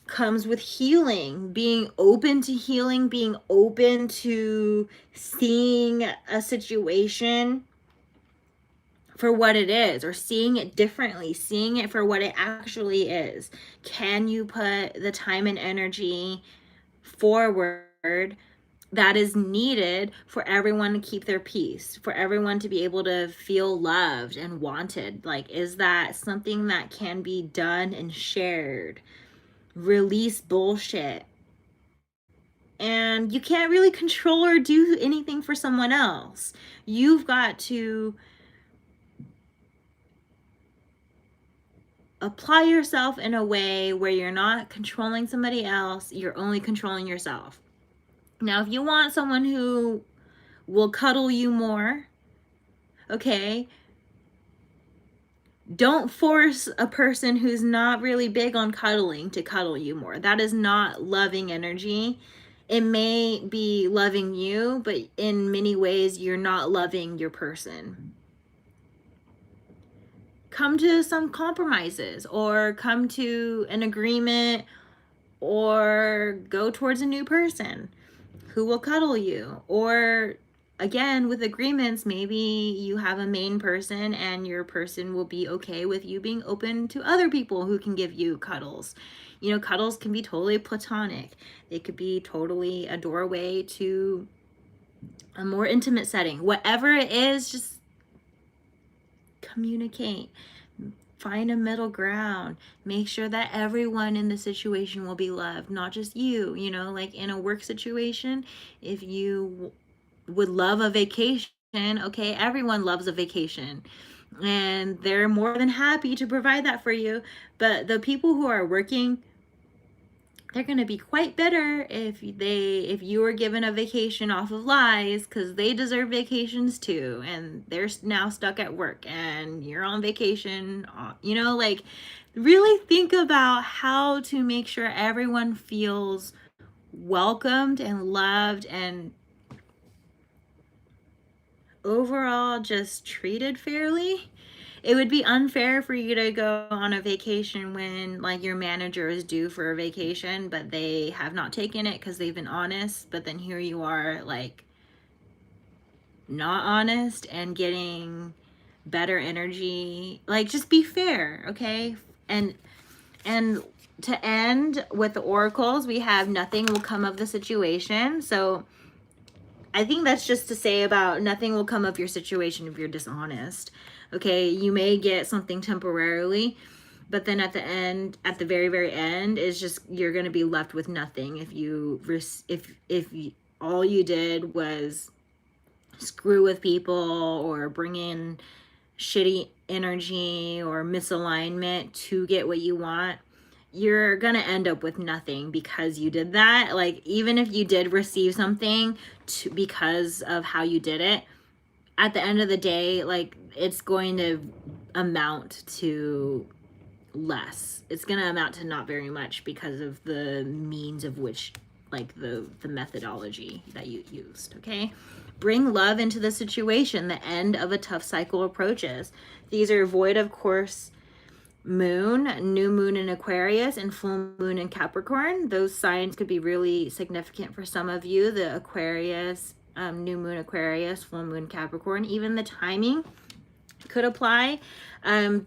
comes with healing, being open to healing, being open to seeing a situation for what it is, or seeing it differently, seeing it for what it actually is. Can you put the time and energy forward that is needed for everyone to keep their peace, for everyone to be able to feel loved and wanted? Like, is that something that can be done and shared? Release bullshit. And you can't really control or do anything for someone else. You've got to apply yourself in a way where you're not controlling somebody else, you're only controlling yourself. Now, if you want someone who will cuddle you more, okay, don't force a person who's not really big on cuddling to cuddle you more. That is not loving energy. it may be loving you, but in many ways you're not loving your person. Come to some compromises, or come to an agreement, or go towards a new person who will cuddle you. Or again, with agreements, maybe you have a main person and your person will be okay with you being open to other people who can give you cuddles. You know, cuddles can be totally platonic. They could be totally a doorway to a more intimate setting. Whatever it is, just communicate. Find a middle ground. Make sure that everyone in the situation will be loved, not just you. You know, like in a work situation, if you would love a vacation, okay, everyone loves a vacation. And they're more than happy to provide that for you. But the people who are working, they're going to be quite bitter if you were given a vacation off of lies, because they deserve vacations too, and they're now stuck at work and you're on vacation. You know, like, really think about how to make sure everyone feels welcomed and loved, and overall just treated fairly. It would be unfair for you to go on a vacation when, like, your manager is due for a vacation, but they have not taken it because they've been honest. But then here you are, like, not honest and getting better energy. Like, just be fair, okay? And to end with the oracles, we have nothing will come of the situation. So I think that's just to say about nothing will come of your situation if you're dishonest. Okay, you may get something temporarily, but then at the end, at the very, very end, is just you're going to be left with nothing if all you did was screw with people or bring in shitty energy or misalignment to get what you want. You're going to end up with nothing because you did that. Like, even if you did receive something because of how you did it, at the end of the day, like, it's going to amount to less. It's going to amount to not very much because of the means of which, like, the methodology that you used, okay? Bring love into the situation. The end of a tough cycle approaches. These are void of course moon, new moon in Aquarius, and full moon in Capricorn. Those signs could be really significant for some of you. The Aquarius, new moon Aquarius, full moon Capricorn. Even the timing could apply. I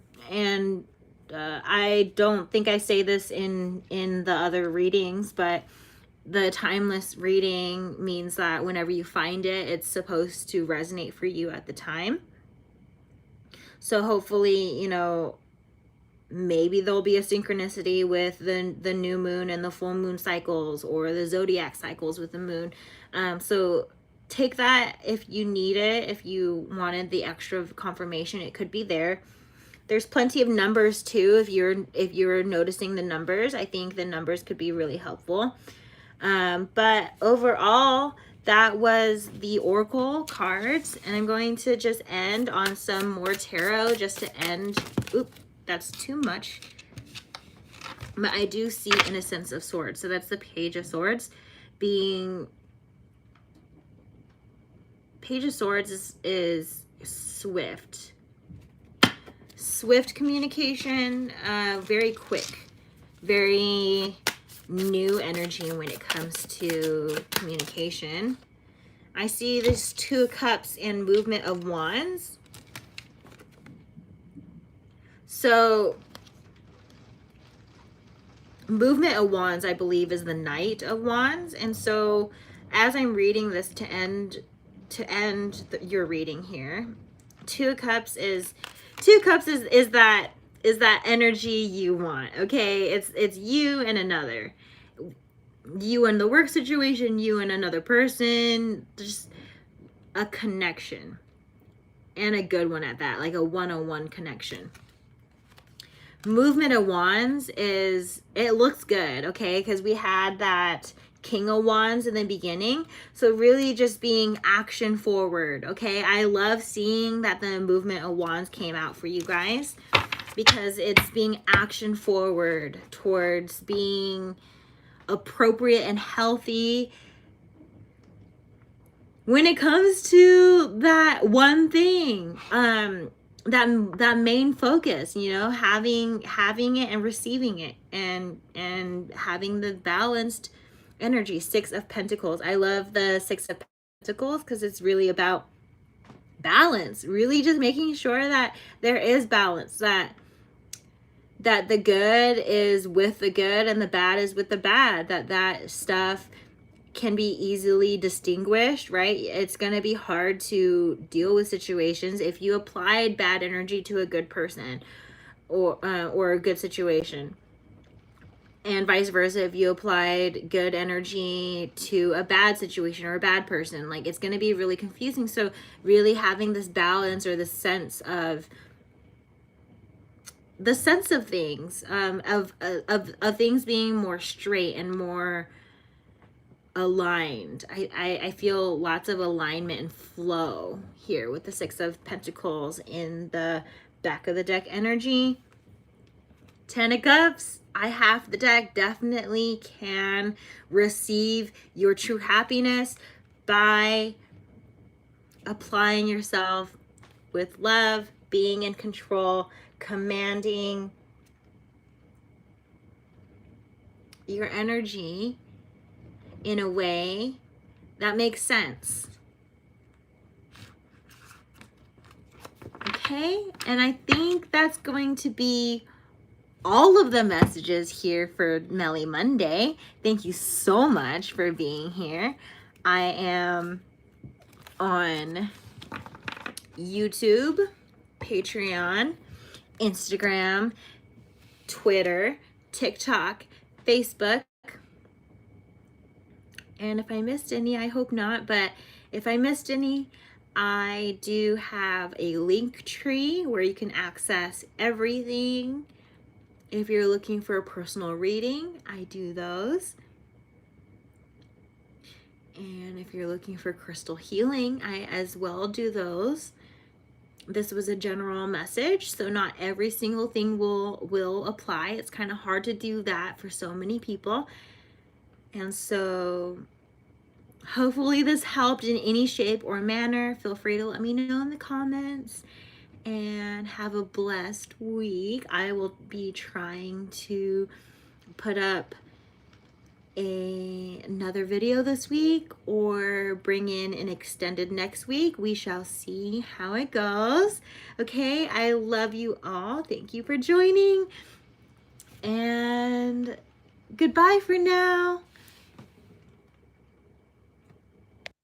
don't think I say this in the other readings, but the timeless reading means that whenever you find it, it's supposed to resonate for you at the time. So hopefully, you know, maybe there'll be a synchronicity with the new moon and the full moon cycles, or the zodiac cycles with the moon. So take that if you need it. If you wanted the extra confirmation, it could be there. There's plenty of numbers too. If you're noticing the numbers, I think the numbers could be really helpful. But overall, that was the oracle cards, and I'm going to just end on some more tarot just to end. Oop, that's too much. But I do see Innocence of Swords. So that's the Page of Swords. Page of Swords is swift. Swift communication, very quick, very new energy when it comes to communication. I see this Two of Cups and Movement of Wands. So Movement of Wands, I believe, is the Knight of Wands. And so as I'm reading this to end your reading here, Two of Cups is that energy you want, okay? It's you and another. You and the work situation, you and another person, just a connection. And a good one at that, like a one-on-one connection. Movement of Wands it looks good, okay? Because we had that King of Wands in the beginning. So really just being action forward, okay? I love seeing that the Movement of Wands came out for you guys, because it's being action forward towards being appropriate and healthy when it comes to that one thing, that main focus, you know, having it and receiving it, and having the balanced energy. Six of Pentacles. I love the Six of Pentacles because it's really about balance, really just making sure that there is balance, that the good is with the good and the bad is with the bad, that stuff can be easily distinguished, right? It's going to be hard to deal with situations if you applied bad energy to a good person, or a good situation, and vice versa if you applied good energy to a bad situation or a bad person. Like, it's going to be really confusing. So really having this balance, or the sense of things, of things being more straight and more aligned. I feel lots of alignment and flow here with the Six of Pentacles in the back of the deck energy. Ten of Cups. I have the deck definitely can receive your true happiness by applying yourself with love, being in control, commanding your energy in a way that makes sense. Okay, and I think that's going to be all of the messages here for Melly Monday. Thank you so much for being here. I am on YouTube, Patreon, Instagram, Twitter, TikTok, Facebook. And if I missed any, I hope not, but if I missed any, I do have a link tree where you can access everything. If you're looking for a personal reading, I do those. And if you're looking for crystal healing, I as well do those. This was a general message, so not every single thing will apply. It's kind of hard to do that for so many people. And so hopefully this helped in any shape or manner. Feel free to let me know in the comments. And have a blessed week. I will be trying to put up another video this week, or bring in an extended next week. We shall see how it goes. Okay, I love you all. Thank you for joining. And goodbye for now.